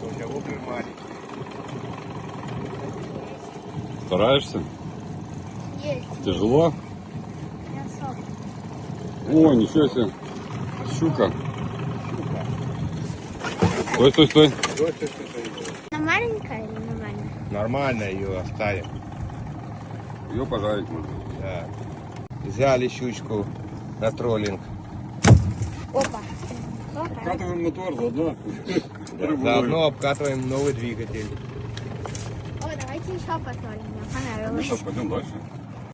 У тебя воблер маленький. Стараешься? Есть. Тяжело? Я сок. О, ничего себе. Щука. Стой, стой, стой. Она маленькая или нормальная? Нормально ее оставим. Ее пожарить можно. Да. Взяли щучку на троллинг. Опа. Откатываем мотор заодно. Заодно обкатываем новый двигатель. О, давайте еще посмотрим. Мне понравилось. Ну что, пойдем дальше.